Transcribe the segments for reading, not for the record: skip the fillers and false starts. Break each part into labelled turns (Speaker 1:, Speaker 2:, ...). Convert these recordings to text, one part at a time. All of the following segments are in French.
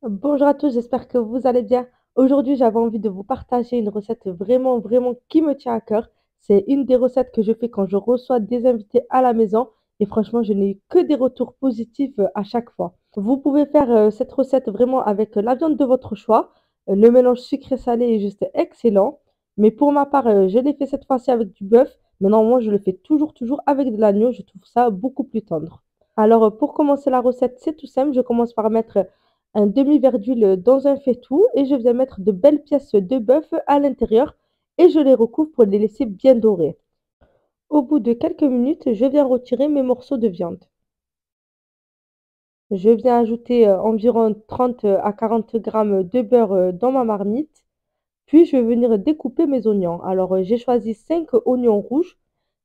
Speaker 1: Bonjour à tous, j'espère que vous allez bien. Aujourd'hui, j'avais envie de vous partager une recette vraiment qui me tient à cœur. C'est une des recettes que je fais quand je reçois des invités à la maison et franchement, je n'ai eu que des retours positifs à chaque fois. Vous pouvez faire cette recette vraiment avec la viande de votre choix. Le mélange sucré-salé est juste excellent. Mais pour ma part, je l'ai fait cette fois-ci avec du bœuf. Mais normalement, je le fais toujours avec de l'agneau. Je trouve ça beaucoup plus tendre. Alors, pour commencer la recette, c'est tout simple. Je commence par mettre un demi-verre d'huile dans un faitout et je viens mettre de belles pièces de bœuf à l'intérieur et je les recouvre pour les laisser bien dorés. Au bout de quelques minutes, je viens retirer mes morceaux de viande. Je viens ajouter environ 30 à 40 grammes de beurre dans ma marmite. Puis je vais venir découper mes oignons. Alors j'ai choisi 5 oignons rouges.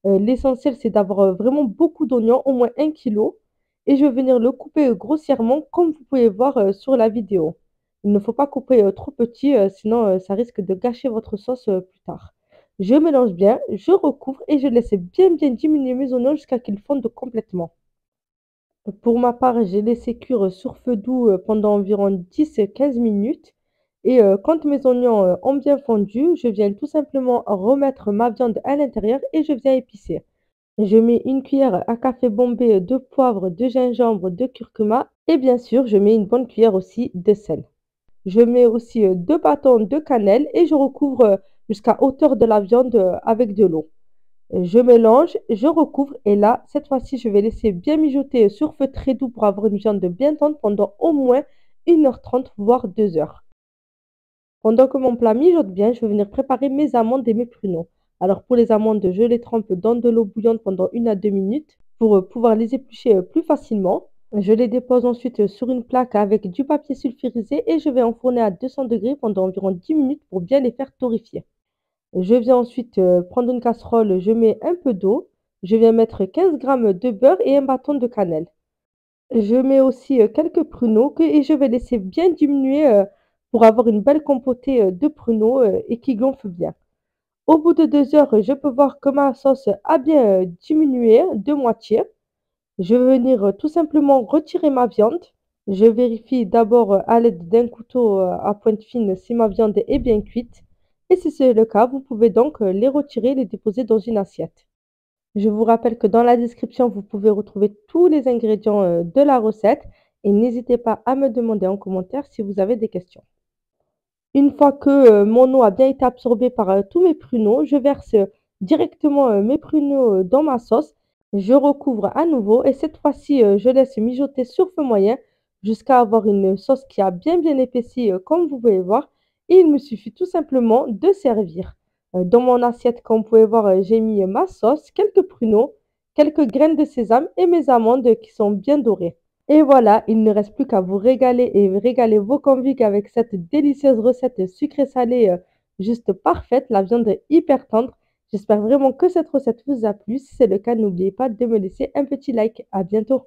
Speaker 1: L'essentiel c'est d'avoir vraiment beaucoup d'oignons, au moins 1 kilo. Et je vais venir le couper grossièrement comme vous pouvez voir sur la vidéo. Il ne faut pas couper trop petit, sinon ça risque de gâcher votre sauce plus tard. Je mélange bien, je recouvre et je laisse bien diminuer mes oignons jusqu'à qu'ils fondent complètement. Pour ma part, j'ai laissé cuire sur feu doux pendant environ 10 à 15 minutes. Et quand mes oignons ont bien fondu, je viens tout simplement remettre ma viande à l'intérieur et je viens épicer. Je mets une cuillère à café bombée de poivre, de gingembre, de curcuma et bien sûr, je mets une bonne cuillère aussi de sel. Je mets aussi 2 bâtons de cannelle et je recouvre jusqu'à hauteur de la viande avec de l'eau. Je mélange, je recouvre et là, cette fois-ci, je vais laisser bien mijoter sur feu très doux pour avoir une viande bien tendre pendant au moins 1 h 30 voire 2 heures. Pendant que mon plat mijote bien, je vais venir préparer mes amandes et mes pruneaux. Alors pour les amandes, je les trempe dans de l'eau bouillante pendant 1 à 2 minutes pour pouvoir les éplucher plus facilement. Je les dépose ensuite sur une plaque avec du papier sulfurisé et je vais enfourner à 200 degrés pendant environ 10 minutes pour bien les faire torréfier. Je viens ensuite prendre une casserole, je mets un peu d'eau, je viens mettre 15 grammes de beurre et un bâton de cannelle. Je mets aussi quelques pruneaux et je vais laisser bien diminuer pour avoir une belle compotée de pruneaux et qui gonfle bien. Au bout de 2 heures, je peux voir que ma sauce a bien diminué de moitié. Je vais venir tout simplement retirer ma viande. Je vérifie d'abord à l'aide d'un couteau à pointe fine si ma viande est bien cuite. Et si c'est le cas, vous pouvez donc les retirer et les déposer dans une assiette. Je vous rappelle que dans la description, vous pouvez retrouver tous les ingrédients de la recette et n'hésitez pas à me demander en commentaire si vous avez des questions. Une fois que mon eau a bien été absorbée par tous mes pruneaux, je verse directement mes pruneaux dans ma sauce. Je recouvre à nouveau et cette fois-ci, je laisse mijoter sur feu moyen jusqu'à avoir une sauce qui a bien épaissi, comme vous pouvez voir. Et il me suffit tout simplement de servir. Dans mon assiette, comme vous pouvez voir, j'ai mis ma sauce, quelques pruneaux, quelques graines de sésame et mes amandes qui sont bien dorées. Et voilà, il ne reste plus qu'à vous régaler et régaler vos convives avec cette délicieuse recette sucrée-salée juste parfaite. La viande est hyper tendre. J'espère vraiment que cette recette vous a plu. Si c'est le cas, n'oubliez pas de me laisser un petit like. À bientôt.